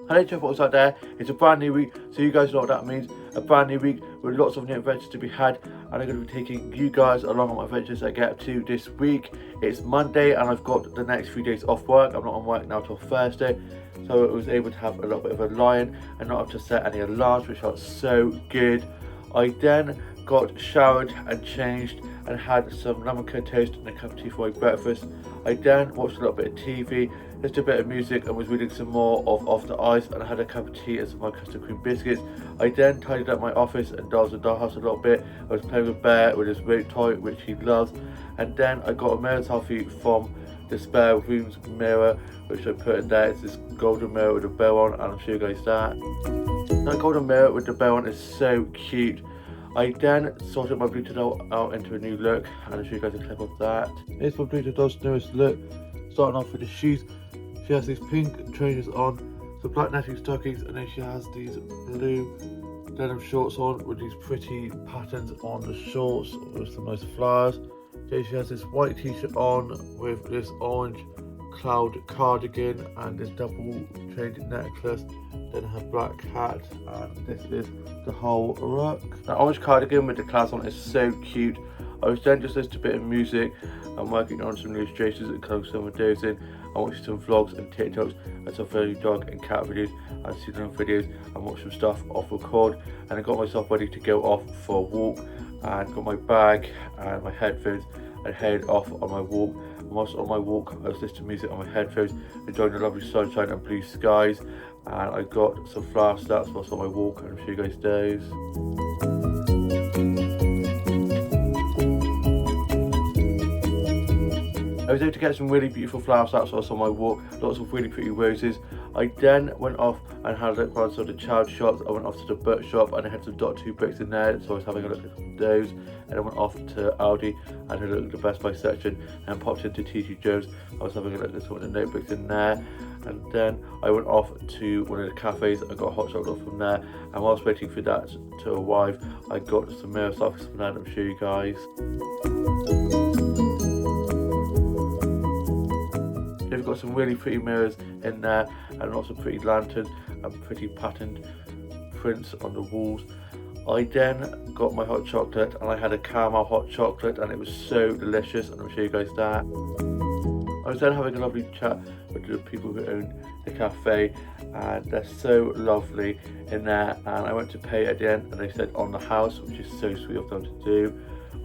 Hello to what's out there. It's a brand new week, so you guys know what that means. A brand new week with lots of new adventures to be had, and I'm going to be taking you guys along on my adventures I get up to this week. It's Monday and I've got the next few days off work. I'm not on work now till Thursday, so I was able to have a little bit of a lie-in and not have to set any alarms, which felt so good. I then got showered and changed and had some lemon curd toast and a cup of tea for my breakfast. I then watched a little bit of TV, listened to a bit of music and was reading some more of Off the Ice, and I had a cup of tea and some of my custard cream biscuits. I then tidied up my office and dolls and dollhouse a little bit. I was playing with Bear with his remote toy, which he loves, and then I got a mirror selfie from the spare room's mirror, which I put in there. It's this golden mirror with a bow on, and I'll show you guys that. That golden mirror with the bow on is so cute. I then sorted my Bluetooth doll out into a new look, and I'll show you guys a clip of that. Here's my Bluetooth doll's newest look. Starting off with the shoes, she has these pink trainers on, some black netting stockings, and then she has these blue denim shorts on with these pretty patterns on the shorts with some nice flowers. Then she has this white t-shirt on with this orange cloud cardigan and this double chained necklace. Then her black hat, and this is the whole look. That orange cardigan with the clouds on is so cute. I was then just listening to a bit of music and working on some illustrations and coloring some videos in. I watched some vlogs and TikToks and some funny dog and cat videos and seasonal videos and watched some stuff off record, and I got myself ready to go off for a walk and got my bag and my headphones and headed off on my walk. And whilst on my walk I was listening to music on my headphones, enjoying the lovely sunshine and blue skies, and I got some flower stats whilst on my walk, and I'll show you guys those. I was able to get some really beautiful flower stats whilst on my walk, lots of really pretty roses. I then went off and had a look around some of the child shops. I went off to the book shop and I had some Dot 2 books in there, so I was having a look at those. And I went off to Aldi and had a look at the Best Buy section and popped into TG Jones. I was having a look at some of the notebooks in there. And then I went off to one of the cafes. I got a hot chocolate from there, and whilst waiting for that to arrive, I got some mirror selfies from there that I'll show you guys. They've got some really pretty mirrors in there and lots of pretty lanterns and pretty patterned prints on the walls. I then got my hot chocolate, and I had a caramel hot chocolate, and it was so delicious, and I'll show you guys that. I was then having a lovely chat with the people who own the cafe, and they're so lovely in there, and I went to pay at the end and they said on the house, which is so sweet of them to do.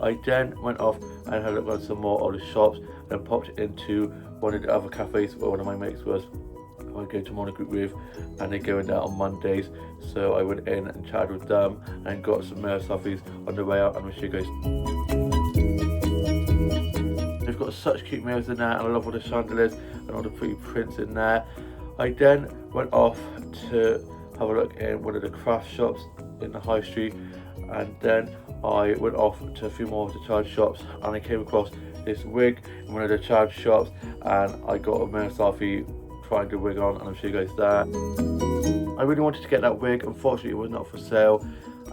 I then went off and had a look around some more of the shops and popped into one of the other cafes where one of my mates was. I go to Mono Group with, and they go in there on Mondays, so I went in and chatted with them and got some mirror selfies on the way out, and I'll show you guys. They've got such cute mirrors in there, and I love all the chandeliers and all the pretty prints in there. I then went off to have a look in one of the craft shops in the high street, and then I went off to a few more of the child shops, and I came across this wig in one of the child shops, and I got a mirror selfie trying the wig on, and I'll show you guys that. I really wanted to get that wig. Unfortunately it was not for sale,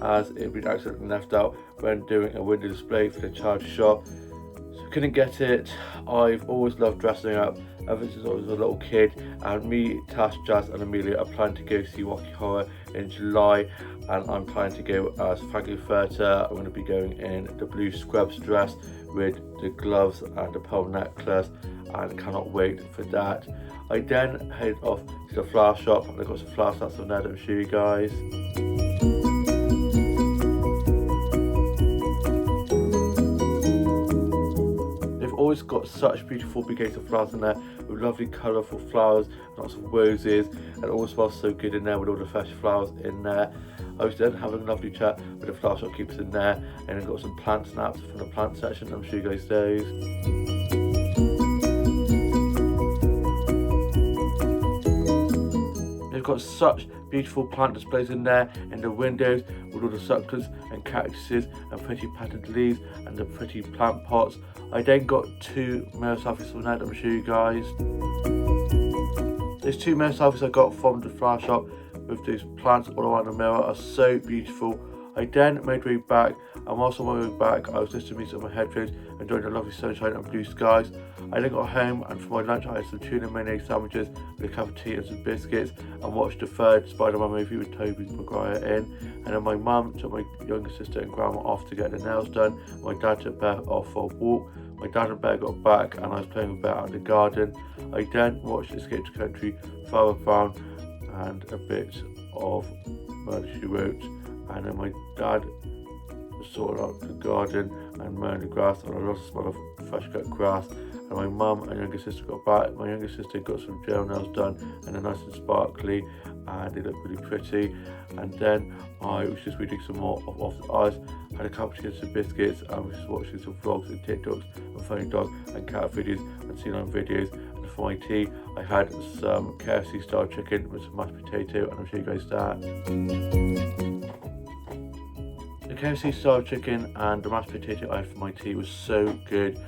as it had been accidentally left out when doing a window display for the child shop, so I couldn't get it. I've always loved dressing up ever since I was a little kid, and me, Tash, Jazz and Amelia are planning to go see Rocky Horror in July, and I'm planning to go as Frank-N-Furter. I'm going to be going in the blue scrubs dress with the gloves and the pearl necklace, and cannot wait for that. I then headed off to the flower shop, and I got some flower stats from there that I'll show you guys. They've always got such beautiful bouquets of flowers in there with lovely colourful flowers, lots of roses, and it all smells so good in there with all the fresh flowers in there. I was then having a lovely chat with the flower shop keepers in there, and I got some plant snaps from the plant section. I'll show you guys those. They've got such beautiful plant displays in there in the windows with all the succulents and cactuses and pretty patterned leaves and the pretty plant pots. I then got 2 mirror selfies from that. I'll show you guys. These 2 mirror selfies I got from the flower shop with these plants all around the mirror are so beautiful. I then made my way back And whilst on my way back, I was listening to music on my headphones, enjoying the lovely sunshine and blue skies. I then got home, and for my lunch I had some tuna mayonnaise sandwiches with a cup of tea and some biscuits, and watched the third Spider-Man movie with Tobey Maguire in. And then my mum took my younger sister and grandma off to get their nails done. My dad took Beth off for a walk. My dad and Bear got back, and I was playing with Bear out in the garden. I then watched Escape to Country, Father Brown, and a bit of Murder, She Wrote. And then my dad sorted out the garden and mowing the grass, and I loved the smell of fresh cut grass. And my mum and younger sister got back. My younger sister got some gel nails done, and they're nice and sparkly, and they look really pretty. And then I was just reading some more of Off the Ice, had a cup of tea and some biscuits, and was just watching some vlogs and TikToks and funny dog and cat videos and C9 videos. And for my tea, I had some KFC style chicken with some mashed potato, and I'll show you guys that. The KFC style chicken and the mashed potato I had for my tea was so good.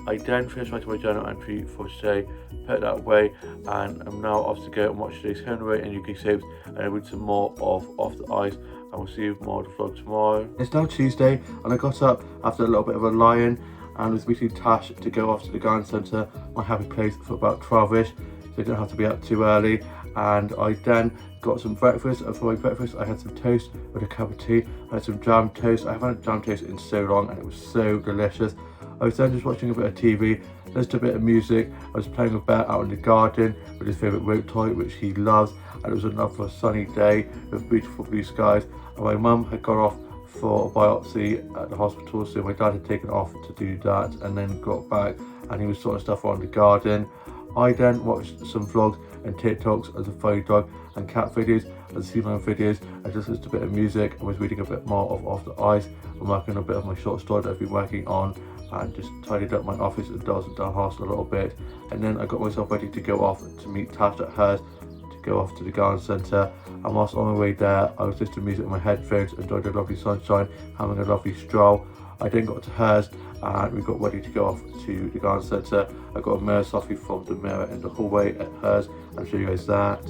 I then finished my journal entry for today, put that away, and I'm now off to go and watch today's Home and Away and UK soaps, and I read some more of Off the Ice, and we'll see you more of the vlog tomorrow. It's now Tuesday, and I got up after a little bit of a lie-in and was meeting Tash to go off to the garden centre, my happy place, for about 12ish, so I didn't have to be up too early. And I then got some breakfast, and for my breakfast I had some toast with a cup of tea. I had some jam toast. I haven't had jam toast in so long, and it was so delicious. I was then just watching a bit of TV, listening to a bit of music. I was playing with Bear out in the garden with his favourite rope toy, which he loves, and it was another sunny day with beautiful blue skies. And my mum had gone off for a biopsy at the hospital, so my dad had taken off to do that, and then got back and he was sorting stuff around the garden. I then watched some vlogs and TikToks and some funny dog and cat videos and C9 videos. I just listened to a bit of music and was reading a bit more of Off the Ice. I'm working on a bit of my short story that I've been working on, and just tidied up my office and dazzled down house a little bit. And then I got myself ready to go off to meet Tash at hers, to go off to the garden centre. And whilst on my way there, I was listening to music in my headphones, enjoying the lovely sunshine, having a lovely stroll. I then got to hers, and we got ready to go off to the garden centre. I got a mirror selfie from the mirror in the hallway at hers. I'll show you guys that.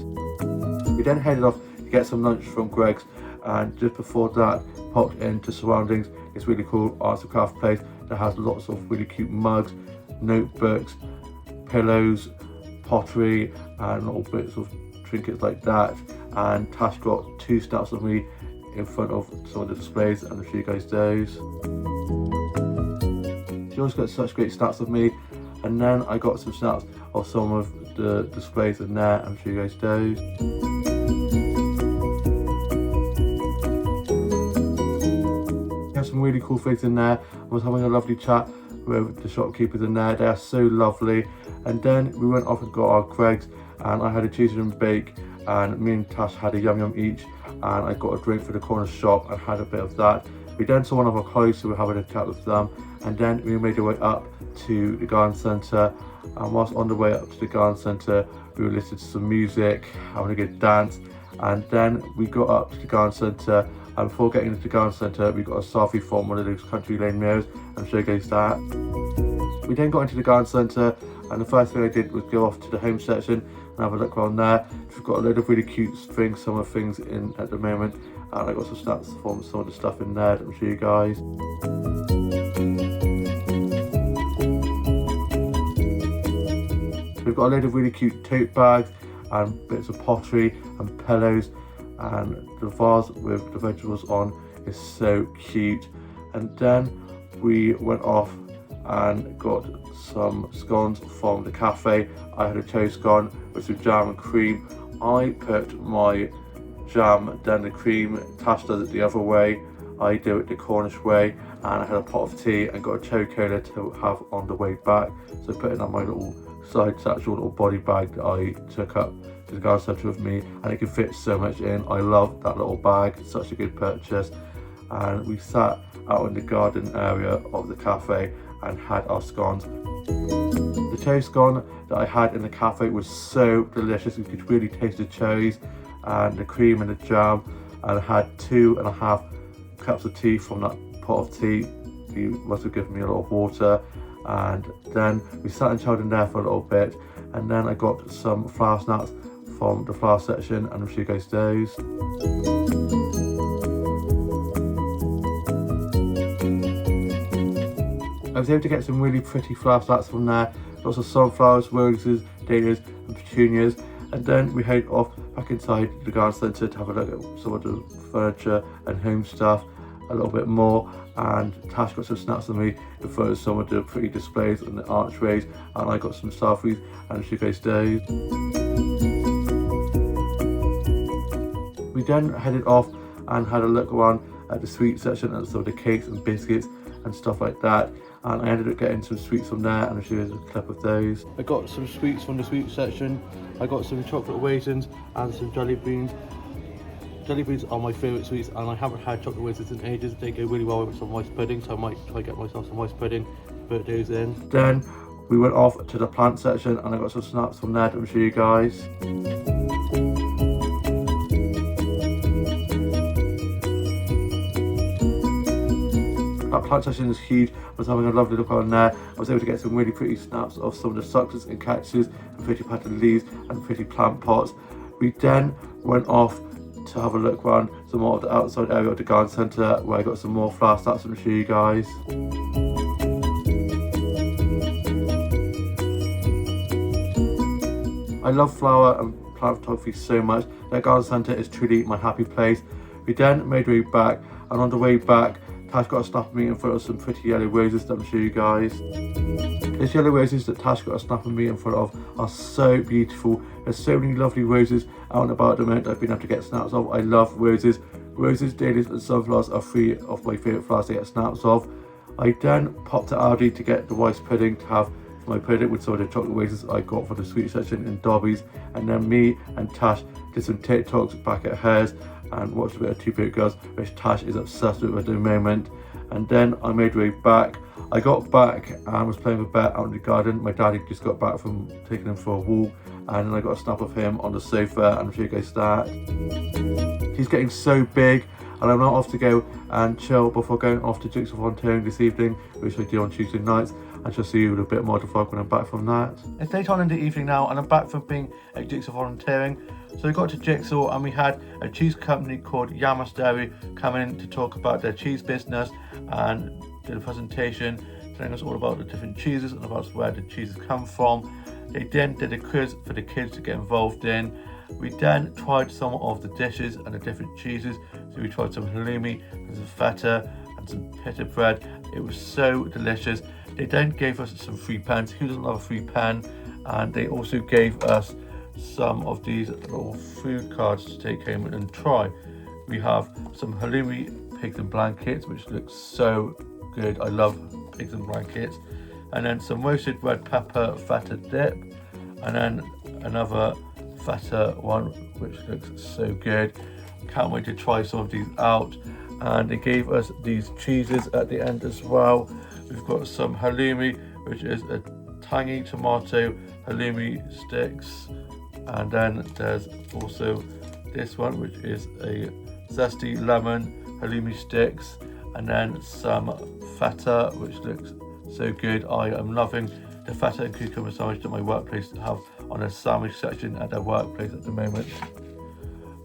We then headed off to get some lunch from Greggs, and just before that, popped into Surroundings. It's really cool arts and craft place that has lots of really cute mugs, notebooks, pillows, pottery, and little bits of trinkets like that. And Tash got 2 snaps of me in front of some of the displays, and I'll show you guys those. She always got such great snaps of me, and then I got some snaps of some of the displays in there, and I'll show you guys those. We have some really cool things in there. I was having a lovely chat with the shopkeepers in there. They are so lovely. And then we went off and got our Greggs, and I had a cheese and bake, and me and Tash had a yum yum each, and I got a drink for the corner shop and had a bit of that. We then saw one of our colleagues, so we were having a chat with them, and then we made our way up to the garden centre. And whilst on the way up to the garden centre, we were listening to some music, having a good dance, and then we got up to the garden centre. And before getting into the garden centre, we got a selfie from one of those country lane mirrors, and show you guys that. We then got into the garden centre, and the first thing I did was go off to the home section and have a look around there. We've got a load of really cute things, summer things in at the moment, and I got some snaps from some of the stuff in there that I'll show you guys. We've got a load of really cute tote bags and bits of pottery and pillows, and the vase with the vegetables on is so cute. And then we went off and got some scones from the cafe. I had a toast scone with some jam and cream. I put my jam down the cream. Tash does it the other way. I do it the Cornish way, and I had a pot of tea and got a cherry cola to have on the way back. So I put it in my little side satchel, little body bag that I took up to the garden centre with me, and it can fit so much in. I love that little bag, it's such a good purchase. And we sat out in the garden area of the cafe and had our scones. The cherry scone that I had in the cafe was so delicious. You could really taste the cherries and the cream and the jam, and I had 2.5 cups of tea from that pot of tea. You must have given me a lot of water. And then we sat and chilled in there for a little bit, and then I got some flower snacks from the flower section, and I'll show you guys those. was able to get some really pretty flower flats from there. Lots of sunflowers, roses, dahlias and petunias. And then we headed off back inside the garden centre to have a look at some of the furniture and home stuff a little bit more. And Tash got some snaps of me in front of some of the pretty displays and the archways, and I got some selfies and sugarcane days. We then headed off and had a look around at the sweet section and some of the cakes and biscuits and stuff like that, and I ended up getting some sweets from there, and I'll show you a clip of those. I got some sweets from the sweet section. I got some chocolate raisins and some jelly beans. Jelly beans are my favourite sweets, and I haven't had chocolate raisins in ages. They go really well with some rice pudding, so I might try to get myself some rice pudding to put those in. Then we went off to the plant section and I got some snaps from there to show you guys. That plant section is huge. I was having a lovely look on there. I was able to get some really pretty snaps of some of the succulents and cactuses and pretty patterned leaves and pretty plant pots. We then went off to have a look around some more of the outside area of the garden centre, where I got some more flower stats to show you guys. I love flower and plant photography so much. That garden centre is truly my happy place. We then made our way back, and on the way back Tash got a snap of me in front of some pretty yellow roses that I'm show you guys. These yellow roses that Tash got a snap of me in front of are so beautiful. There's so many lovely roses out and about at the moment I've been able to get snaps of. I love roses. Roses, dahlias and sunflowers are three of my favourite flowers to get snaps of. I then popped to Aldi to get the rice pudding to have my pudding with some of the chocolate raisins I got for the sweet section in Dobbies, and then me and Tash did some TikToks back at hers and watched a bit of Two Broke Girls, which Tash is obsessed with at the moment. And then I made my way back. I got back and was playing with Bear out in the garden. My daddy just got back from taking him for a walk, and then I got a snap of him on the sofa, and I'll show you guys that. He's getting so big, and I'm now off to go and chill before going off to Jigsaw volunteering this evening, which I do on Tuesday nights. I shall see you with a bit more to vlog when I'm back from that. It's late on in the evening now, and I'm back from being at Jigsaw volunteering. So we got to Jigsaw and we had a cheese company called Yamas Dairy come in to talk about their cheese business and did a presentation telling us all about the different cheeses and about where the cheeses come from. They then did a quiz for the kids to get involved in. We then tried some of the dishes and the different cheeses. So we tried some halloumi and some feta and some pita bread. It was so delicious. They then gave us some free pens. Who doesn't love a free pen? And they also gave us some of these little food cards to take home and try. We have some halloumi pigs and blankets, which looks so good. I love pigs and blankets. And then some roasted red pepper feta dip, and then another feta one, which looks so good. Can't wait to try some of these out. And they gave us these cheeses at the end as well. We've got some halloumi, which is a tangy tomato halloumi sticks, and then there's also this one, which is a zesty lemon halloumi sticks, and then some feta, which looks so good. I am loving the feta and cucumber sandwich that my workplace have on a sandwich section at their workplace at the moment.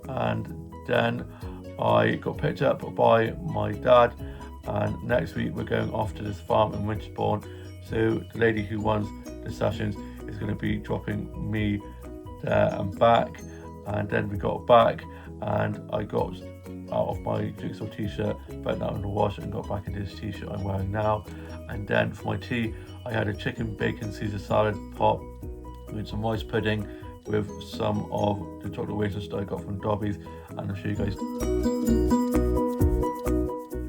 And then I got picked up by my dad, and next week we're going off to this farm in Winterbourne. So the lady who runs the sessions is going to be dropping me there and back. And then we got back and I got out of my Jigsaw t-shirt, put that in the wash and got back into this t-shirt I'm wearing now. And then for my tea I had a chicken bacon Caesar salad pot with some rice pudding with some of the chocolate raisins that I got from Dobbies, and I'll show you guys.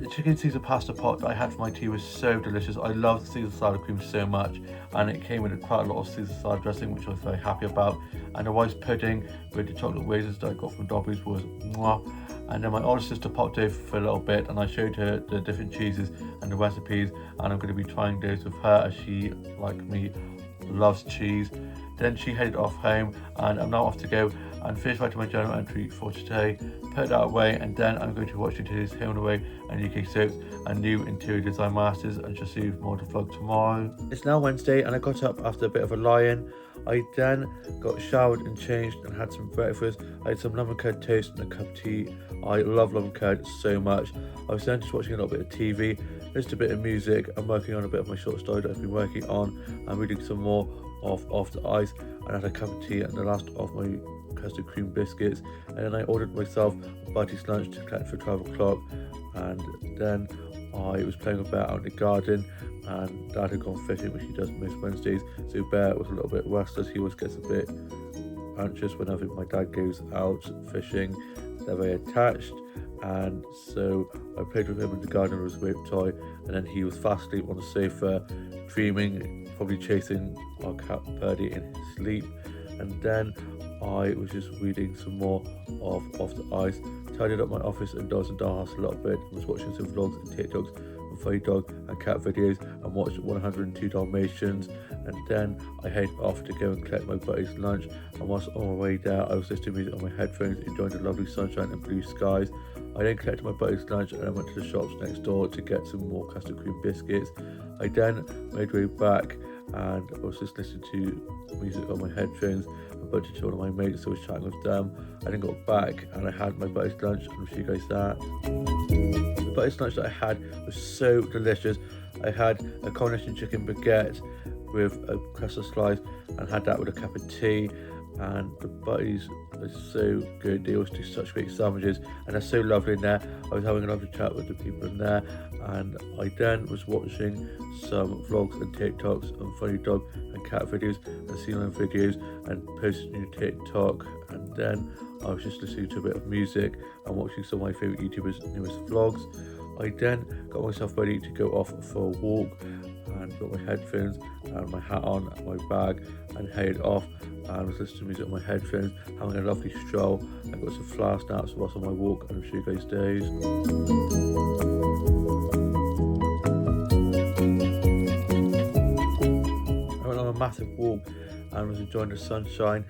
The chicken Caesar pasta pot that I had for my tea was so delicious. I love the Caesar salad cream so much, and it came with quite a lot of Caesar salad dressing, which I was very happy about. And the rice pudding with the chocolate raisins that I got from Dobbies was mwah. And then my older sister popped over for a little bit and I showed her the different cheeses and the recipes, and I'm going to be trying those with her as she, like me, loves cheese. Then she headed off home, and I'm now off to go and finish writing my journal entry for today, put that away, and then I'm going to be watching today's Home and Away and UK soaps and new interior design masters, and just see more to vlog tomorrow. It's now Wednesday, and I got up after a bit of a lie-in. I then got showered and changed and had some breakfast. I had some lemon curd toast and a cup of tea. I love lemon curd so much. I was then just watching a little bit of TV, just a bit of music. I'm working on a bit of my short story that I've been working on. I'm reading some more of Off the Ice, and I had a cup of tea and the last of my custard cream biscuits, and then I ordered myself a buddy's lunch to collect for 12 o'clock, and then I was playing with Bear out in the garden, and Dad had gone fishing, which he does most Wednesdays, so Bear was a little bit restless. He always gets a bit anxious whenever my dad goes out fishing. They're very attached, and so I played with him in the garden with his rope toy, and then he was fast asleep on the sofa, dreaming, probably chasing our cat Birdie in his sleep. And then I was just reading some more of Off the Ice, tidied up my office and Dolls and Dollhouse a little bit, was watching some vlogs and TikToks and funny dog and cat videos, and watched 102 Dalmatians. And then I headed off to go and collect my buddy's lunch, and whilst on my way there I was listening to music on my headphones, enjoying the lovely sunshine and blue skies. I then collected my buddy's lunch and I went to the shops next door to get some more custard cream biscuits. I then made my way back, and I was just listening to music on my headphones. I bumped into one of my mates, so I was chatting with them. I then got back and I had my buddy's lunch, and I'll show you guys that. The buddy's lunch that I had was so delicious. I had a coronation chicken baguette with a custard slice and had that with a cup of tea, and the buddies are so good. They always do such great sandwiches and they're so lovely in there. I was having a lovely chat with the people in there, and I then was watching some vlogs and TikToks and funny dog and cat videos and sea-lion videos and posting new TikTok, and then I was just listening to a bit of music and watching some of my favourite YouTubers' newest vlogs. I then got myself ready to go off for a walk and got my headphones and my hat on and my bag and headed off, and was listening to music on my headphones, having a lovely stroll. I got some flower snaps whilst on my walk, and I'll show you guys days. I went on a massive walk and was enjoying the sunshine,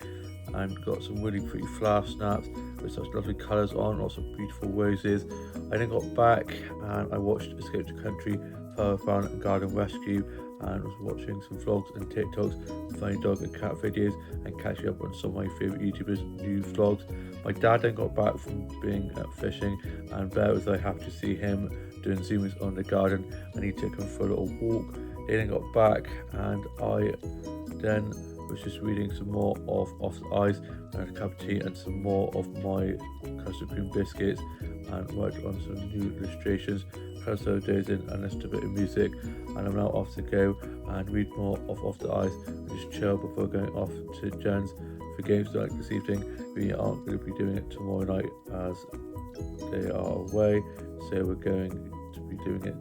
and got some really pretty flower snaps with such lovely colours on, lots of beautiful roses. I then got back and I watched Escape to Country, Thoroughfare and Garden Rescue, and was watching some vlogs and TikToks, funny dog and cat videos, and catching up on some of my favourite YouTubers' new vlogs. My dad then got back from being fishing, and Bear was very happy to see him doing zoomers on the garden, and he took him for a little walk. He then got back and I then was just reading some more of Off the Ice and had a cup of tea and some more of my custard cream biscuits, and worked on some new illustrations, some days in, and listened to a bit of music. And I'm now off to go and read more of Off the Ice and just chill before going off to Jen's for games night this evening. We aren't going to be doing it tomorrow night as they are away, so we're going to be doing it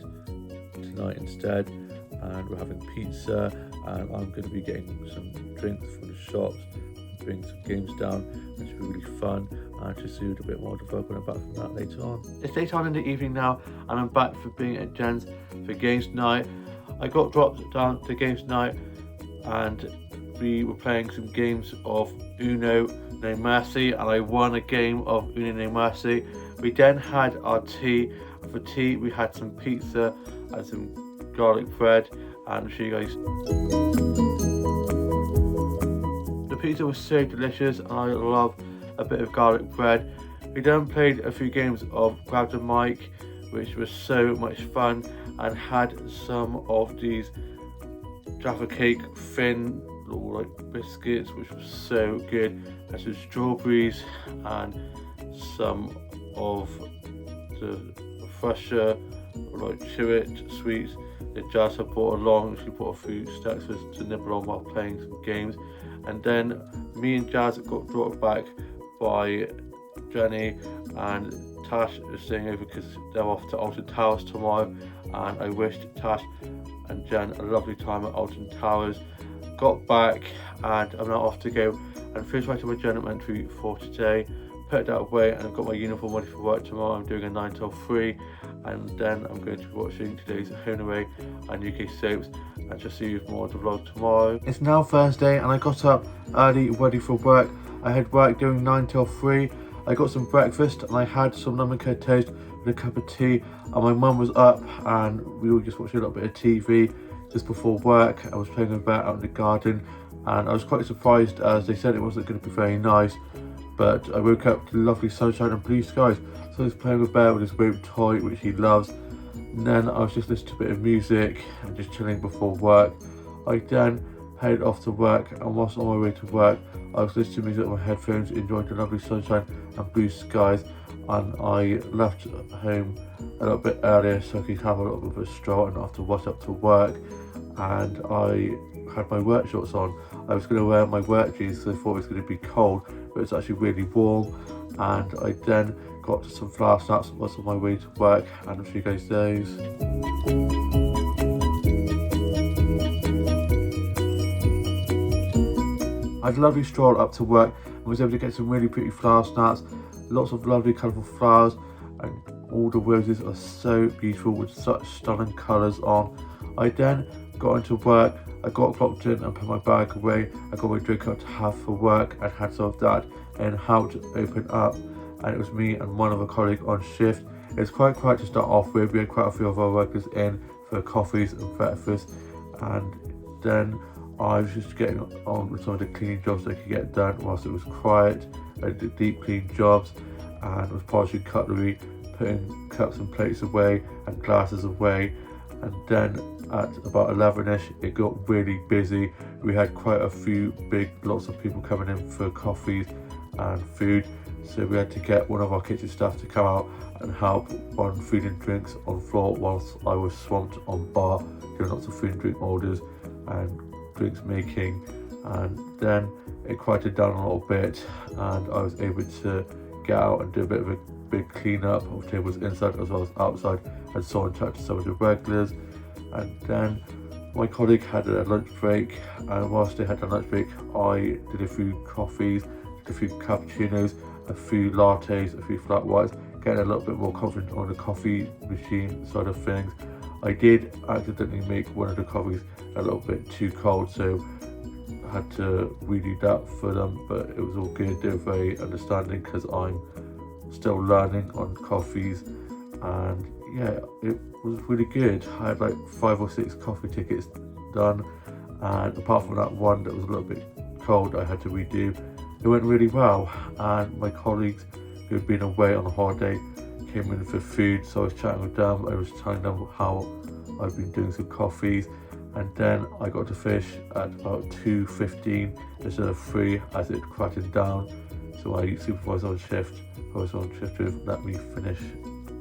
tonight instead, and we're having pizza, and I'm going to be getting some drinks from the shops and bring some games down, which will be really fun, and just do a bit more to work when I'm back from that later on. It's late on in the evening now, and I'm back for being at Jen's for games night. I got dropped down to games night, and we were playing some games of Uno No Mercy, and I won a game of Uno No Mercy. We then had our tea. For tea we had some pizza and some garlic bread, and I'll show you guys. The pizza was so delicious, and I love a bit of garlic bread. We then played a few games of Grab the Mic, which was so much fun, and had some of these Jaffa Cake thin little like biscuits, which was so good. Had some strawberries and some of the fresher like Chewit sweets that Jazz had brought along. She brought a few stacks to nibble on while playing some games. And then me and Jazz got brought back by Jenny, and Tash is staying over because they're off to Alton Towers tomorrow, and I wished Tash and Jen a lovely time at Alton Towers. Got back and I'm now off to go and finish writing my journal entry for today, put that away, and I've got my uniform ready for work tomorrow. I'm doing a 9 till 3, and then I'm going to be watching today's Home and Away and UK soaps and just see you more of the vlog tomorrow. It's now Thursday and I got up early ready for work. I had work doing 9 till 3. I got some breakfast and I had some lemon curd toast with a cup of tea, and my mum was up and we were just watching a little bit of TV just before work. I was playing about out in the garden and I was quite surprised as they said it wasn't going to be very nice, but I woke up to lovely sunshine and blue skies. So I was playing with Bear with his wave toy, which he loves, and then I was just listening to a bit of music and just chilling before work. I then headed off to work, and whilst on my way to work I was listening to music on my headphones, enjoying the lovely sunshine and blue skies, and I left home a little bit earlier so I could have a little bit of a stroll and not have to rush up to work. And I had my work shorts on. I was going to wear my work jeans because I thought it was going to be cold, but it's actually really warm. And I then got some flour snaps whilst on my way to work, and I'll show you guys those. I had a lovely stroll up to work and was able to get some really pretty flower snaps, lots of lovely colourful flowers, and all the roses are so beautiful with such stunning colours on. I then got into work, I got clocked in and put my bag away. I got my drink up to have for work and had some of that and helped open up, and it was me and one other colleague on shift. It was quite quiet to start off with. We had quite a few of our workers in for coffees and breakfast, and then I was just getting on with some of the cleaning jobs that I could get done whilst it was quiet. I did deep clean jobs and was polishing cutlery, putting cups and plates away and glasses away. And then at about 11ish it got really busy. We had quite a few lots of people coming in for coffees and food, so we had to get one of our kitchen staff to come out and help on food and drinks on floor whilst I was swamped on bar doing lots of food and drink orders and drinks making. And then it quieted down a little bit and I was able to get out and do a bit of a big clean up of tables inside as well as outside, and saw and chat to some of the regulars. And then my colleague had a lunch break, and whilst they had a lunch break I did a few coffees, did a few cappuccinos, a few lattes, a few flat whites, getting a little bit more confident on the coffee machine side of things. I did accidentally make one of the coffees a little bit too cold, so I had to redo that for them, but it was all good. They were very understanding because I'm still learning on coffees, and yeah, it was really good. I had like 5 or 6 coffee tickets done, and apart from that one that was a little bit cold I had to redo, it went really well. And my colleagues who had been away on a holiday came in for food, so I was chatting with them. I was telling them how I've been doing some coffees, and then I got to finish at about 2:15 instead of 3 as it quieted down. So my supervisor on shift, who I was on shift with, let me finish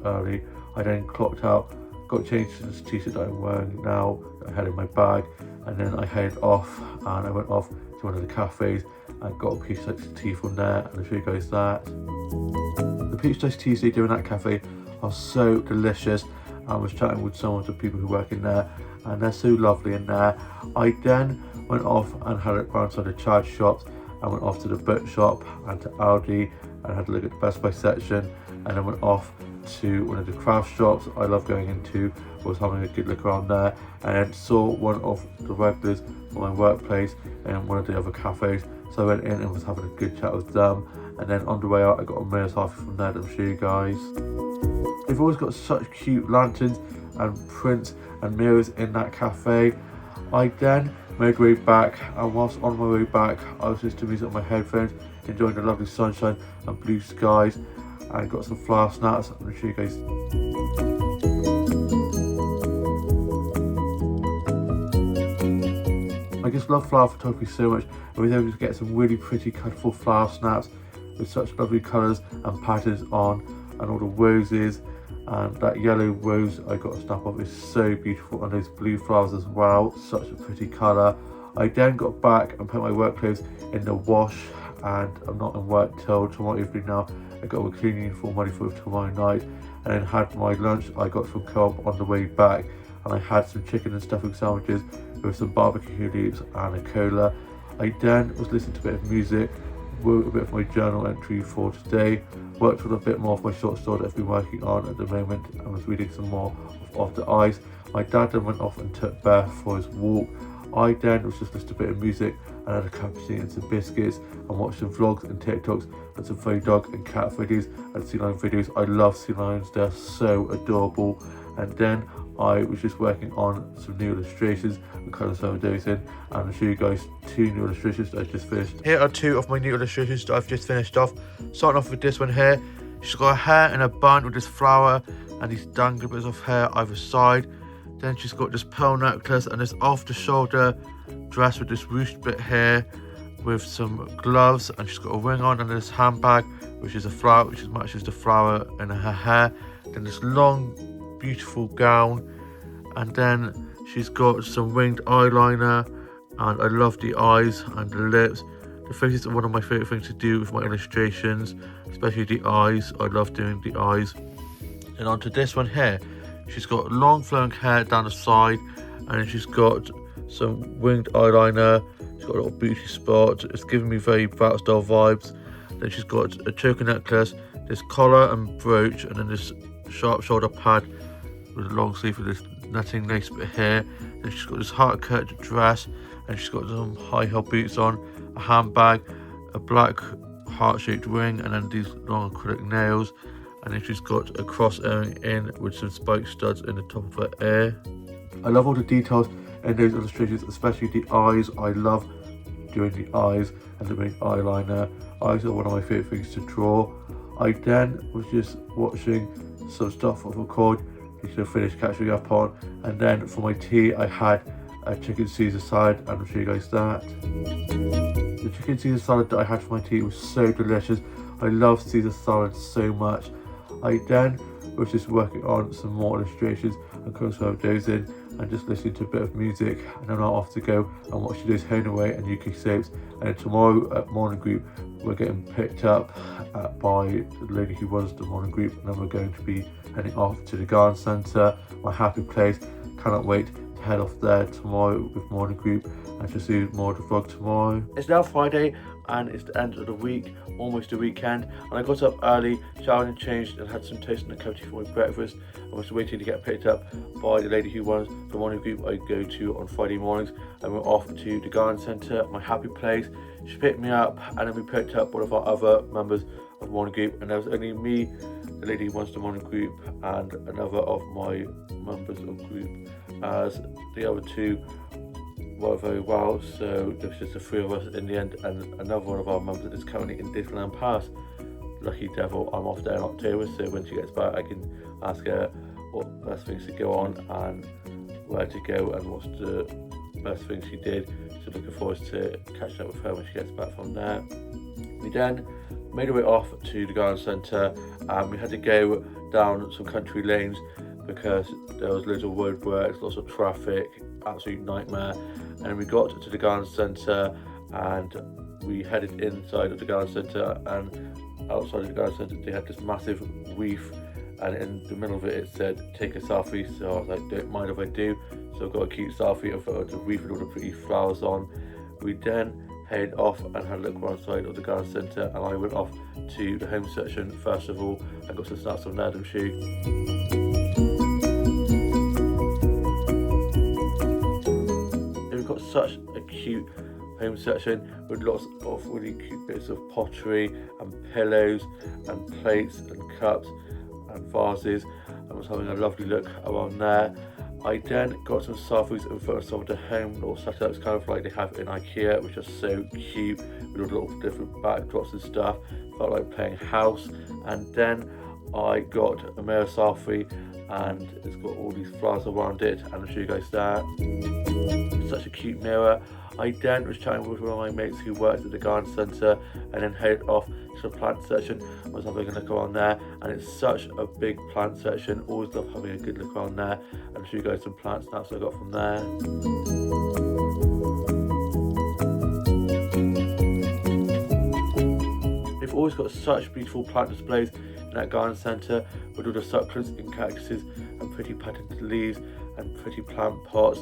early. I then clocked out, got changed to this t-shirt that I'm wearing now that I had in my bag, and then I headed off and I went off to one of the cafes and got a peach iced tea from there, and I'll show you guys that. The peach iced teas they do in that cafe are so delicious. I was chatting with some of the people who work in there and they're so lovely in there. I then went off and had it round to the charge shops. I went off to the book shop and to Aldi and had a look at the Best Buy section, and then went off to one of the craft shops I love going into. I was having a good look around there, and then saw one of the regulars from my workplace in one of the other cafes, so I went in and was having a good chat with them. And then on the way out I got a Mayors Harvey from there that I'll show you guys. They've always got such cute lanterns and prints and mirrors in that cafe. I then made my way back, and whilst on my way back I was listening to music on my headphones, enjoying the lovely sunshine and blue skies, and got some flower snaps. I'm going to show you guys. I just love flower photography so much. I was able to get some really pretty colourful flower snaps with such lovely colours and patterns on, and all the roses, and that yellow rose I got a snap of is so beautiful, and those blue flowers as well, such a pretty colour. I then got back and put my work clothes in the wash, and I'm not in work till tomorrow evening now. I got my cleaning uniform ready for tomorrow night, and then had my lunch I got from Co-op on the way back, and I had some chicken and stuffing sandwiches with some barbecue leaves and a cola. I then was listening to a bit of music, wrote a bit of my journal entry for today, worked on a bit more of my short story that I've been working on at the moment, and was reading some more of The Ice. My dad then went off and took Beth for his walk. I then was just listening to a bit of music and had a cappuccino and some biscuits and watched some vlogs and TikToks and some funny dog and cat videos and sea lion videos. I love sea lions, they're so adorable. And then I was just working on some new illustrations and kind of some of those in, and I'll show you guys 2 new illustrations that I just finished. Here are 2 of my new illustrations that I've just finished off. Starting off with this one here. She's got her hair in a bun with this flower and these dangling bits of hair either side. Then she's got this pearl necklace and this off the shoulder dress with this ruched bit here with some gloves, and she's got a ring on and this handbag which is a flower which matches the flower in her hair. Then this long beautiful gown, and then she's got some winged eyeliner, and I love the eyes and the lips. The faces are one of my favourite things to do with my illustrations, especially the eyes. I love doing the eyes. And onto this one here. She's got long flowing hair down the side, and then she's got some winged eyeliner. She's got a little beauty spot. It's giving me very Bratz doll vibes. Then she's got a choker necklace, this collar and brooch, and then this sharp shoulder pad with a long sleeve with this netting lace bit here. Then she's got this heart cut dress, and she's got some high heel boots on, a handbag, a black heart-shaped ring, and then these long acrylic nails. And then she's got a cross earring in with some spike studs in the top of her ear. I love all the details in those illustrations, especially the eyes. I love doing the eyes and doing eyeliner. Eyes are one of my favourite things to draw. I then was just watching some stuff off record which I finished catching up on, and then for my tea I had a chicken Caesar salad, and I'll show you guys that. The chicken Caesar salad that I had for my tea was so delicious. I love Caesar salad so much. I then was just working on some more illustrations and putting some of those in and just listening to a bit of music, and then I'm off to go and watch those Home Away and UK soaps. And then tomorrow at Morning Group we're getting picked up by the lady who runs the Morning Group, and then we're going to be heading off to the garden centre, my happy place. Cannot wait to head off there tomorrow with Morning Group and to see more of the vlog tomorrow. It's now Friday and it's the end of the week, almost the weekend, and I got up early, showered and changed, and had some toast and a cup of tea for my breakfast. I was waiting to get picked up by the lady who runs the Morning Group I go to on Friday mornings, and we're off to the garden centre, my happy place. She picked me up, and then we picked up one of our other members of Morning Group, and there was only me, the lady who runs the Morning Group, and another of my members of group, as the other 2 worked very well, so there was just the 3 of us in the end, and another one of our members is currently in Disneyland Paris. Lucky devil, I'm off there in October, so when she gets back I can ask her what best things to go on and where to go and what's the best thing she did. So looking forward to catching up with her when she gets back from there. We then made our way off to the garden centre, and we had to go down some country lanes because there was loads of roadworks, lots of traffic, absolute nightmare. And we got to the garden centre and we headed inside of the garden centre, and outside of the garden centre they had this massive reef, and in the middle of it said take a selfie. So I was like, don't mind if I do. So I got a cute selfie of the reef with all the pretty flowers on. We then headed off and had a look around side of the garden centre, and I went off to the home section first of all and got some snaps from there to shoot. Such a cute home section with lots of really cute bits of pottery and pillows and plates and cups and vases. I was having a lovely look around there. I then got some selfies in front of some of the home little setups, kind of like they have in IKEA, which are so cute with all the little different backdrops and stuff. Felt like playing house. And then I got a mirror selfie, and it's got all these flowers around it, and I'll show you guys that. Such a cute mirror. I then was chatting with one of my mates who works at the garden centre, and then headed off to the plant section. I was having a look around there, and it's such a big plant section. Always love having a good look around there, and I'll show you guys some plant snaps I got from there. They've always got such beautiful plant displays in that garden centre with all the succulents and cactuses and pretty patented leaves and pretty plant pots.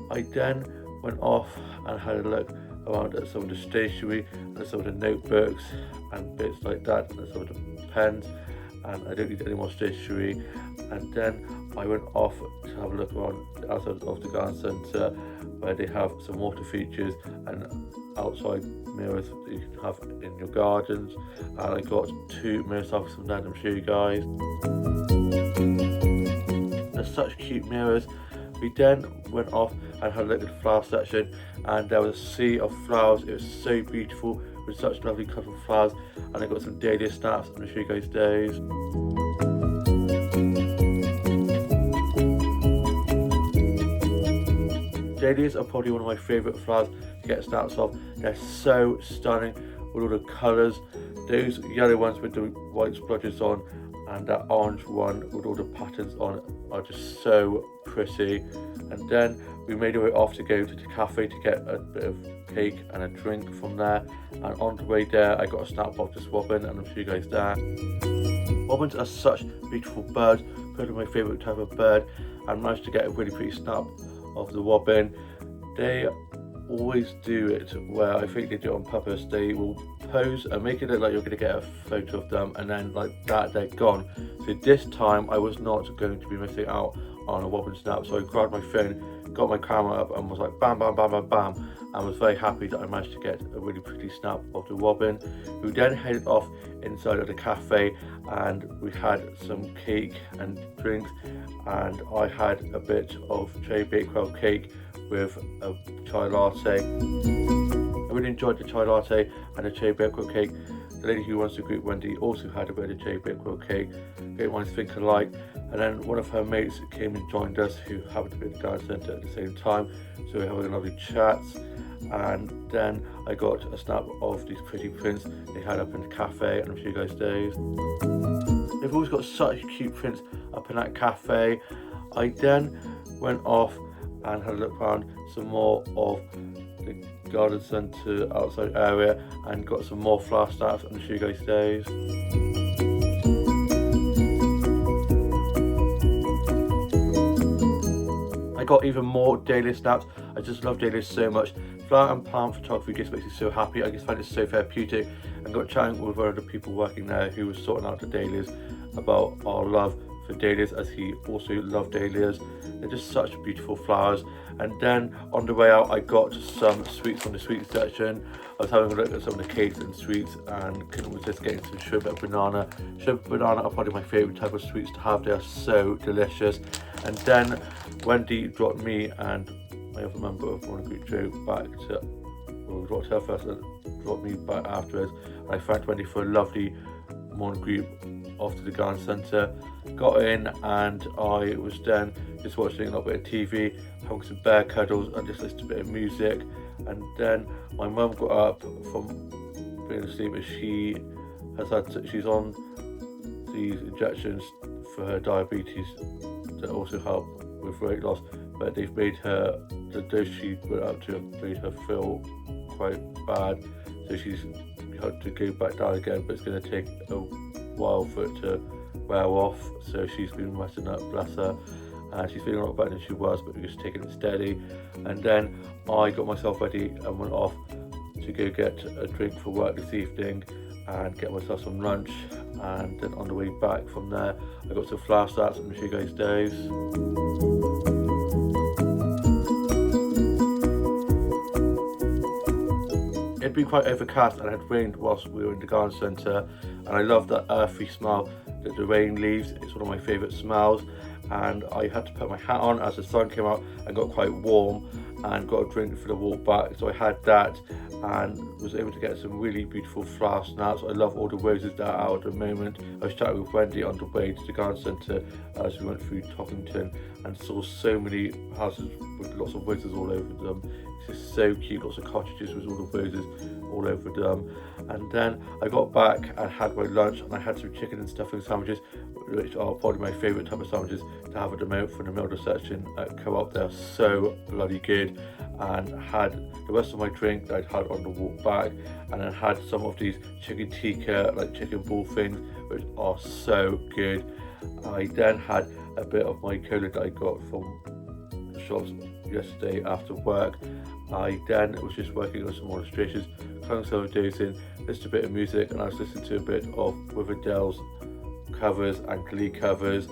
I then went off and had a look around at some of the stationery and some of the notebooks and bits like that, and some of the pens, and I don't need any more stationery. And then I went off to have a look around outside of the garden centre, where they have some water features and outside mirrors that you can have in your gardens. And I got 2 mirror samples from there, and I'll show you guys. They're such cute mirrors. We then went off and had a look at the flower section, and there was a sea of flowers. It was so beautiful with such lovely colourful flowers, and I got some dahlia snaps. I'm going to show you guys those. Dahlias are probably one of my favourite flowers to get snaps of. They're so stunning with all the colours. Those yellow ones with the white splodges on, and that orange one with all the patterns on are just so pretty. And then we made our way off to go to the cafe to get a bit of cake and a drink from there. And on the way there, I got a snap of this robin, and I'll show you guys that. Robins are such beautiful birds, probably my favourite type of bird, and managed to get a really pretty snap of the robin. They always do it where I think they do it on purpose. They will pose and make it look like you're going to get a photo of them, and then like that they're gone. So this time I was not going to be missing out on a robin snap, so I grabbed my phone, got my camera up, and was like bam bam bam bam bam, and was very happy that I managed to get a really pretty snap of the robin. We then headed off inside of the cafe, and we had some cake and drinks, and I had a bit of cherry bakewell cake with a chai latte. I really enjoyed the chai latte and the cherry bakewell cake. The lady who runs the group, Wendy, also had a bit of cherry bakewell cake. Great minds think alike. And then one of her mates came and joined us, who happened to be at the garden centre at the same time, so we were having a lovely chat. And then I got a snap of these pretty prints they had up in the cafe, and I'll show you guys those. They've always got such cute prints up in that cafe. I then went off and had a look around some more of the garden centre outside area and got some more flower snaps, and I'll show you guys those. I got even more dahlia snaps. I just love dahlias so much. Flower and plant photography just makes me so happy. I just find it so therapeutic, and got chatting with one of the people working there who was sorting out the dahlias about our love for dahlias, as he also loved dahlias. They're just such beautiful flowers. And then on the way out, I got some sweets from the sweets section. I was having a look at some of the cakes and sweets and couldn't resist getting some sherbet banana. Sherbet banana are probably my favourite type of sweets to have. They are so delicious. And then Wendy dropped me and my other member of one group Joe back to, well, we dropped her first and dropped me back afterwards. And I thanked Wendy for a lovely morning group off to the garden centre. Got in, and I was then just watching a little bit of TV, having some bear cuddles and just listening to a bit of music. And then my mum got up from being asleep, and she's on these injections for her diabetes that also help with weight loss, but they've made her, the dose she went up to made her feel quite bad, so she's had to go back down again, but it's going to take a while for it to wear off. So she's been resting up, bless her, and she's feeling a lot better than she was, but we're just taking it steady. And then I got myself ready and went off to go get a drink for work this evening and get myself some lunch. And then on the way back from there, I got some flower snaps, and I'll show you guys those. It'd been quite overcast and it had rained whilst we were in the garden centre, and I love that earthy smell that the rain leaves. It's one of my favourite smells, and I had to put my hat on as the sun came out and got quite warm, and got a drink for the walk back, so I had that and was able to get some really beautiful flower snaps. I love all the roses that are out at the moment. I was chatting with Wendy on the way to the garden centre as we went through Toppington and saw so many houses with lots of roses all over them. It's just so cute, lots of cottages with all the roses all over them. And then I got back and had my lunch, and I had some chicken and stuffing sandwiches, which are probably my favourite type of sandwiches to have at the moment from the Milder section at Co-op. They're so bloody good. And had the rest of my drink that I'd had on the walk back, and then had some of these chicken tikka, like chicken ball things, which are so good. I then had a bit of my cola that I got from the shops yesterday after work. I then was just working on some more illustrations, putting some of those in, listened to a bit of music, and I was listening to a bit of Riverdale's covers and Glee covers.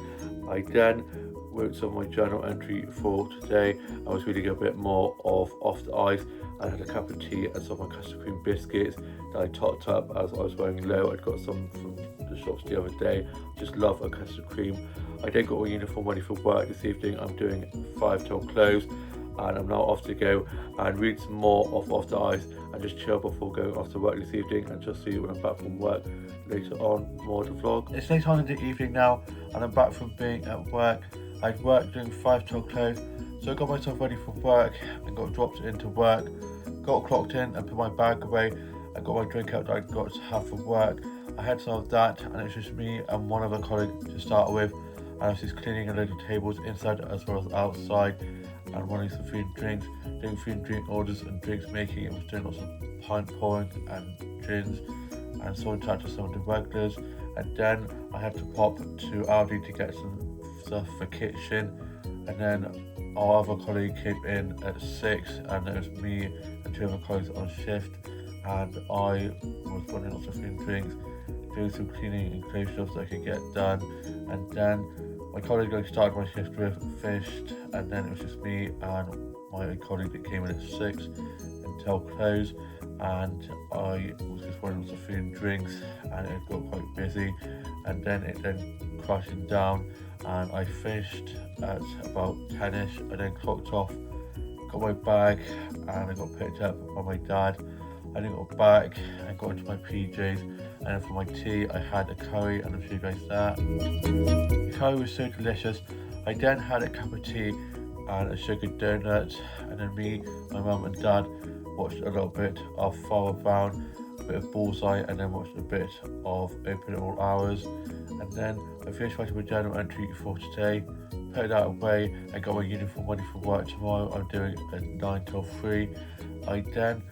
I then wrote some of my journal entry for today. I was reading a bit more of Off the Ice. I had a cup of tea and some of my custard cream biscuits that I topped up as I was running low. I'd got some from the shops the other day. Just love a custard cream. I then got my uniform ready for work this evening. I'm doing 5 till close, and I'm now off to go and read some more of Off the Ice and just chill before going off to work this evening, and just see you when I'm back from work later on, more of the vlog. It's late on in the evening now, and I'm back from being at work. I'd worked doing 5 till close, so I got myself ready for work and got dropped into work. Got clocked in and put my bag away. I got my drink out that I got to have for work. I had some of that, and it's just me and one other colleague to start with. And I was just cleaning a load of tables inside as well as outside, and running some food and drinks, doing food and drink orders and drinks making. It was doing lots of pint pouring and gins, and so in touch with some of the regulars. And then I had to pop to Aldi to get some stuff for kitchen, and then our other colleague came in at 6, and it was me and 2 other colleagues on shift, and I was running lots of food and drinks, doing some cleaning and clothes jobs that I could get done. And then my colleague I started my shift with finished, and then it was just me and my colleague that came in at 6 until close, and I was just running lots of food and drinks, and it got quite busy, and then it crashing down, and I finished at about 10ish. I then clocked off, got my bag, and I got picked up by my dad. I then got back and got into my PJs, and then for my tea I had a curry, and I'll show you guys that. The curry was so delicious. I then had a cup of tea and a sugared donut, and then me, my mum and dad watched a little bit of Father Brown, a bit of Bullseye, and then watched a bit of Open at All Hours. And then I finished writing my journal entry for today, put that away, and got my uniform ready for work tomorrow. I'm doing a 9 till 3. I then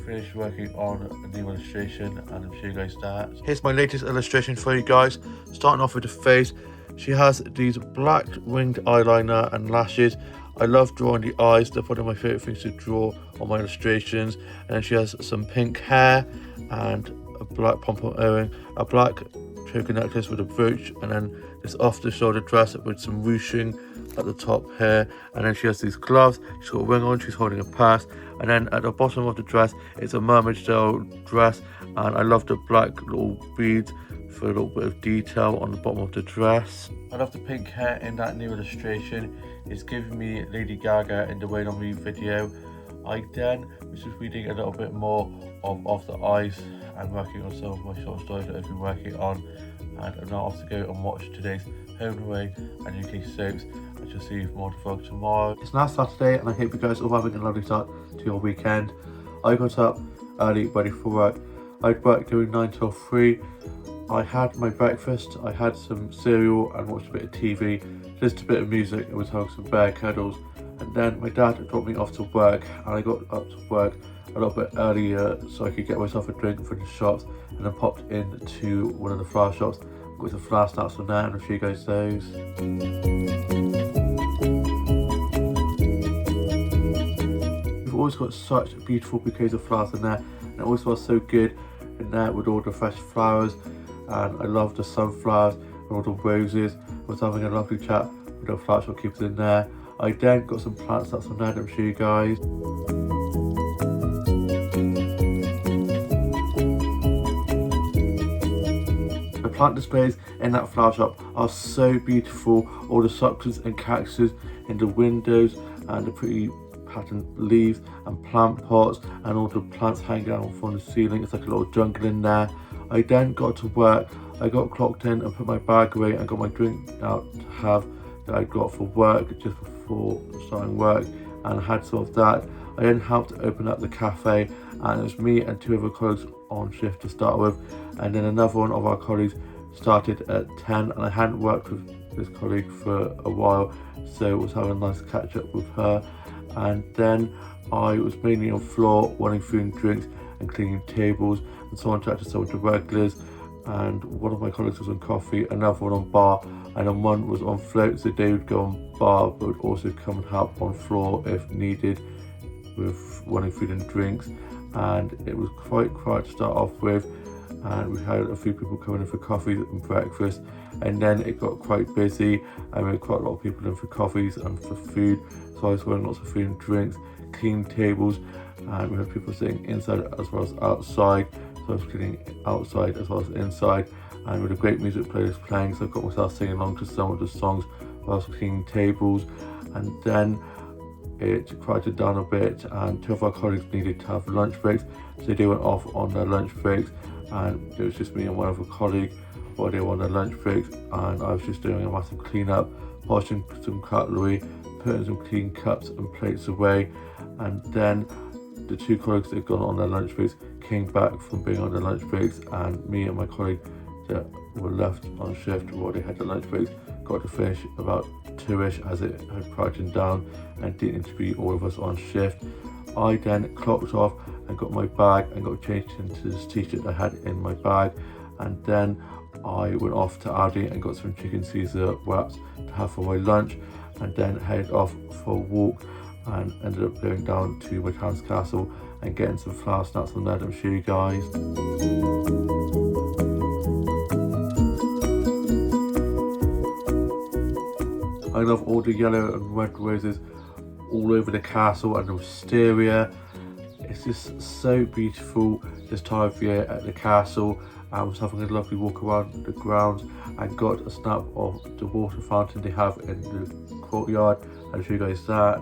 finished working on a new illustration, and I'll show you guys that. Here's my latest illustration for you guys. Starting off with the face, she has these black winged eyeliner and lashes. I love drawing the eyes. They're one of my favourite things to draw on my illustrations. And then she has some pink hair and a black pom-pom earring, a black choker necklace with a brooch, and then this off-the-shoulder dress with some ruching at the top here. And then she has these gloves, she's got a ring on, she's holding a purse, and then at the bottom of the dress it's a mermaid style dress, and I love the black little beads for a little bit of detail on the bottom of the dress. I love the pink hair in that new illustration. It's giving me Lady Gaga in the Wait On Me video. I then was just reading a little bit more of Off the Ice and working on some of my short stories that I've been working on, and I'm now off to go and watch today's Home and Away and UK soaps. I shall see you for more to vlog tomorrow. It's now Saturday, and I hope you guys are all having a lovely start to your weekend. I got up early ready for work. I'd work doing 9 till 3. I had my breakfast, I had some cereal and watched a bit of TV, listened to a bit of music and was having some bear cuddles. And then my dad dropped me off to work, and I got up to work a little bit earlier so I could get myself a drink from the shops, and then popped into one of the flower shops, got some flower snaps from there, and I'll show you guys those. We've always got such beautiful bouquets of flowers in there, and it always smells so good in there with all the fresh flowers. And I love the sunflowers and all the roses. I was having a lovely chat with the flower shop keepers in there. I then got some plant snaps from there that I'll show you guys. The plant displays in that flower shop are so beautiful. All the succulents and cactuses in the windows, and the pretty patterned leaves and plant pots, and all the plants hanging down from the ceiling. It's like a little jungle in there. I then got to work. I got clocked in and put my bag away and got my drink out to have that I got for work just before starting work, and I had some of that. I then helped open up the cafe, and it was me and 2 other colleagues on shift to start with, and then another one of our colleagues started at 10, and I hadn't worked with this colleague for a while, so I was having a nice catch up with her. And then I was mainly on floor running food and drinks and cleaning tables, and someone chatted to some of the regulars, and one of my colleagues was on coffee, another one on bar, and then one was on float, so they would go on bar but would also come and help on floor if needed with running food and drinks. And it was quite quiet to start off with, and we had a few people coming in for coffee and breakfast, and then it got quite busy and we had quite a lot of people in for coffees and for food, so I was wearing lots of food and drinks, clean tables, and we had people sitting inside as well as outside, so I was cleaning outside as well as inside, and we had a great music players playing, so I got myself singing along to some of the songs while I was cleaning tables. And then it quieted down a bit and two of our colleagues needed to have lunch breaks, so they went off on their lunch breaks, and it was just me and one other colleague while they were on their lunch breaks, and I was just doing a massive clean up, washing some cutlery, putting some clean cups and plates away. And then the two colleagues that had gone on their lunch breaks came back from being on their lunch breaks, and me and my colleague that were left on shift while they had their lunch breaks got to finish about 2ish as it had quieted down and didn't need to be all of us on shift. I then clocked off and got my bag and got changed into this t-shirt I had in my bag, and then I went off to Aldi and got some chicken Caesar wraps to have for my lunch, and then headed off for a walk and ended up going down to my town's castle and getting some flower snacks from there. I'm show you guys. I love all the yellow and red roses all over the castle and the wisteria. It's just so beautiful this time of year at the castle. I was having a lovely walk around the grounds and got a snap of the water fountain they have in the courtyard. I'll show you guys that.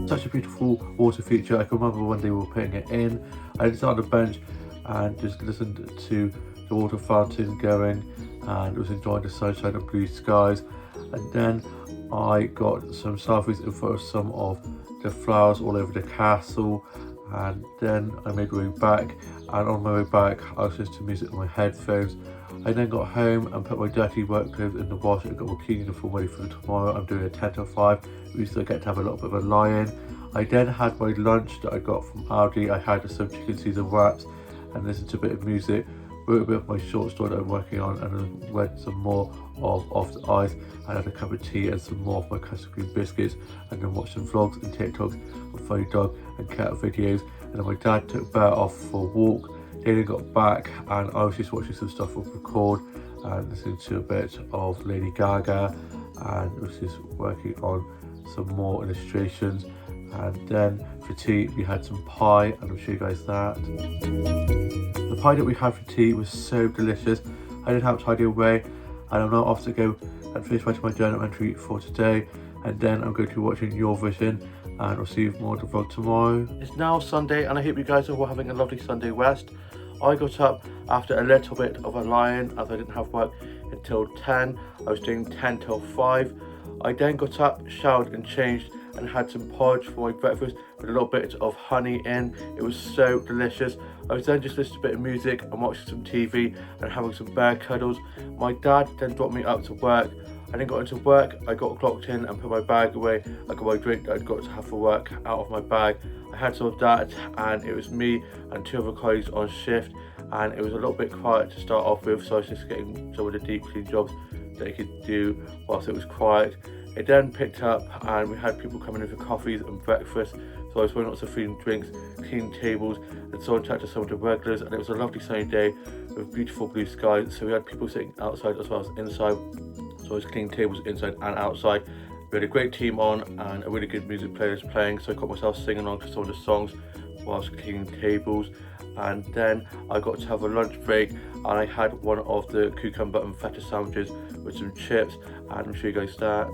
Such a beautiful water feature. I can remember when they were putting it in. I just sat on the bench and just listened to the water fountain going and was enjoying the sunshine and blue skies. And then I got some selfies in front of some of the flowers all over the castle, and then I made my way back, and on my way back I was listening to music on my headphones. I then got home and put my dirty work clothes in the wash and got my cleaning uniform ready for tomorrow. I'm doing a 10 till 5. We still get to have a little bit of a lie-in. I then had my lunch that I got from Aldi. I had some chicken Caesar wraps and listened to a bit of music, wrote a bit of my short story that I'm working on, and then read some more of Off the Ice. I had a cup of tea and some more of my custard cream biscuits, and then watched some vlogs and TikToks of funny dog and cat videos. And then my dad took Bear off for a walk. They then got back and I was just watching some stuff on record and listening to a bit of Lady Gaga, and was just working on some more illustrations. And then for tea we had some pie, and I'll show you guys that. The pie that we had for tea was so delicious. I didn't have to tidy away, and I'm now off to go and finish writing my journal entry for today, and then I'm going to be watching Eurovision, and I'll see you more of the vlog tomorrow. It's now Sunday, and I hope you guys are all having a lovely Sunday rest. I got up after a little bit of a lie-in as I didn't have work until 10. I was doing 10 till 5. I then got up, showered and changed, and had some porridge for my breakfast with a little bit of honey in. It was so delicious. I was then just listening to a bit of music and watching some TV and having some bear cuddles. My dad then dropped me up to work. I then got into work, I got clocked in and put my bag away. I got my drink that I'd got to have for work out of my bag. I had some of that, and it was me and two other colleagues on shift, and it was a little bit quiet to start off with, so I was just getting some of the deep clean jobs that I could do whilst it was quiet. It then picked up and we had people coming in for coffees and breakfast, so I was wearing lots of food and drinks, clean tables, and so I chatted to some of the regulars, and it was a lovely sunny day with beautiful blue skies, so we had people sitting outside as well as inside, so I was cleaning tables inside and outside. We had a great team on and a really good music players playing, so I got myself singing along to some of the songs whilst cleaning tables. And then I got to have a lunch break, and I had one of the cucumber and feta sandwiches with some chips, and I'll show you guys that.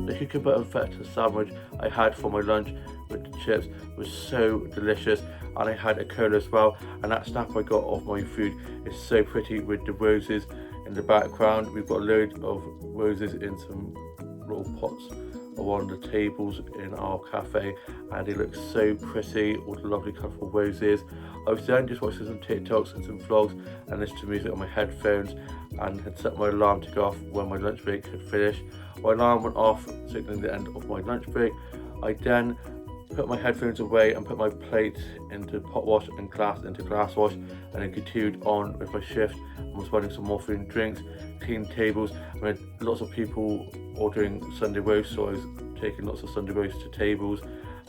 The cucumber and feta sandwich I had for my lunch with the chips was so delicious, and I had a cola as well, and that snap I got of my food is so pretty with the roses in the background. We've got a load of roses in some little pots on the tables in our cafe, and they look so pretty, all the lovely colourful roses. I was then just watching some TikToks and some vlogs and listening to music on my headphones, and had set my alarm to go off when my lunch break had finished. My alarm went off, signalling the end of my lunch break. I then put my headphones away and put my plate into pot wash and glass into glass wash, and then continued on with my shift and was running some more food and drinks, clean tables. I had lots of people ordering Sunday roast, so I was taking lots of Sunday roast to tables,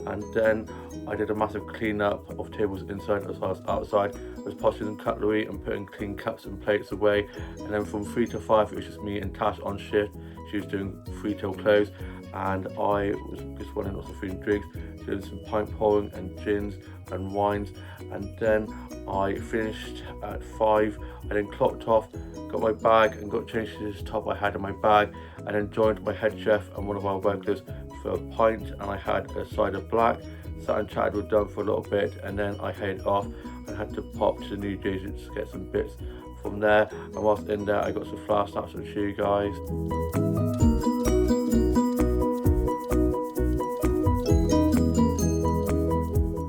and then I did a massive clean up of tables inside as well as outside. I was polishing some cutlery and putting clean cups and plates away, and then from 3 to 5 it was just me and Tash on shift. She was doing 3 till close, and I was just running lots of food and drinks, doing some pint pouring and gins and wines, and then I finished at 5. I then clocked off, got my bag and got changed to this top I had in my bag, and then joined my head chef and one of our regulars for a pint, and I had a side of black, sat and chatted with them for a little bit, and then I headed off and had to pop to the New Jersey to get some bits from there. And whilst in there I got some flower snaps to show you guys.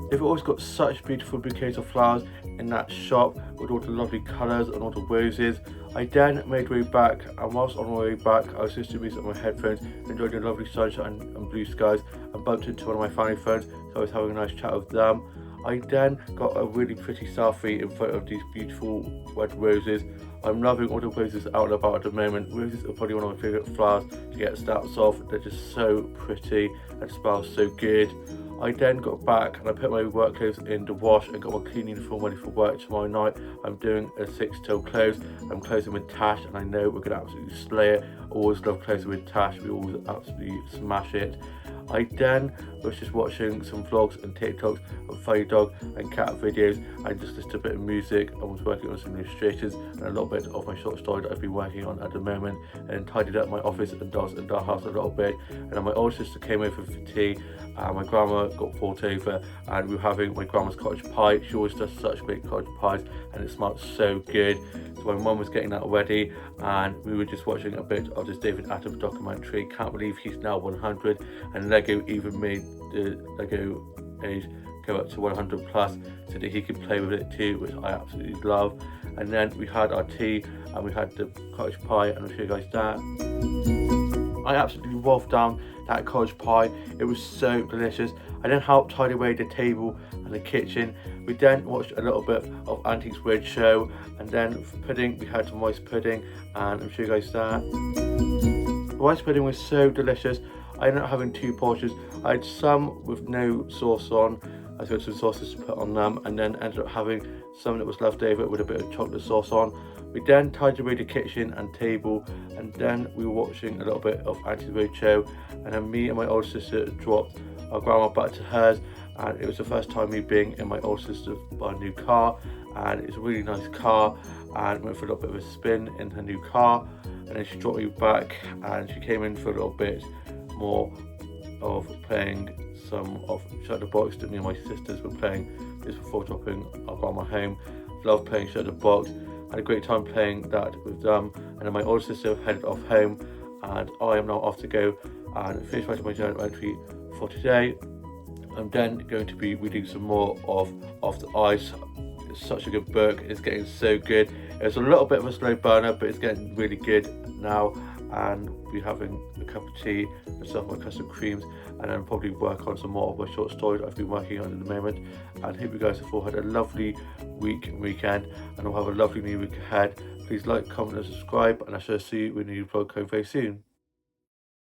They've always got such beautiful bouquets of flowers in that shop with all the lovely colours and all the roses. I then made way back, and whilst on my way back I was listening to music on my headphones, enjoying the lovely sunshine and blue skies, and bumped into one of my family friends, so I was having a nice chat with them. I then got a really pretty selfie in front of these beautiful red roses. I'm loving all the roses out and about at the moment. Roses are probably one of my favourite flowers to get snaps of. They're just so pretty and smell so good. I then got back and I put my work clothes in the wash and got my clean uniform ready for work tomorrow night. I'm doing a 6 till close. I'm closing with Tash, and I know we're going to absolutely slay it. I always love closing with Tash. We always absolutely smash it. I then was just watching some vlogs and TikToks of funny dog and cat videos. I just listened to a bit of music and was working on some illustrations and a little bit of my short story that I've been working on at the moment, and tidied up my office and dolls and dollhouse a little bit. And then my older sister came over for tea, and my grandma got brought over, and we were having my grandma's cottage pie. She always does such great cottage pies and it smelled so good. So my mum was getting that ready, and we were just watching a bit of this David Attenborough documentary. Can't believe he's now 100, and Lego even made the Lego age go up to 100 plus so that he could play with it too, which I absolutely love. And then we had our tea and we had the cottage pie, and I'll show you guys that. I absolutely wolfed down that cottage pie. It was so delicious. I then helped tidy away the table and the kitchen. We then watched a little bit of Auntie's Weird Show, and then for pudding we had some rice pudding, and I'll show you guys that. The rice pudding was so delicious. I ended up having 2 portions. I had some with no sauce on. I got some sauces to put on them, and then ended up having some that was left over with a bit of chocolate sauce on. We then tidied away the kitchen and table, and then we were watching a little bit of Auntie's Weird Show, and then me and my older sister dropped our grandma back to hers, and it was the first time me being in my older sister's brand new car, and it's a really nice car, and went for a little bit of a spin in her new car, and then she dropped me back, and she came in for a little bit more of playing some of Shut the Box that me and my sisters were playing just before dropping our grandma home. Love playing Shut the Box. Had a great time playing that with them, and then my older sister headed off home, and I am now off to go and finish writing my journal entry for today. I'm then going to be reading some more of Off the Ice. It's such a good book. It's getting so good. It's a little bit of a slow burner, but it's getting really good now, and be having a cup of tea and some of my custard creams, and then probably work on some more of my short stories I've been working on at the moment. And hope you guys have all had a lovely week and weekend, and I'll have a lovely new week ahead. Please like, comment and subscribe, and I shall see you in a new vlog coming very soon.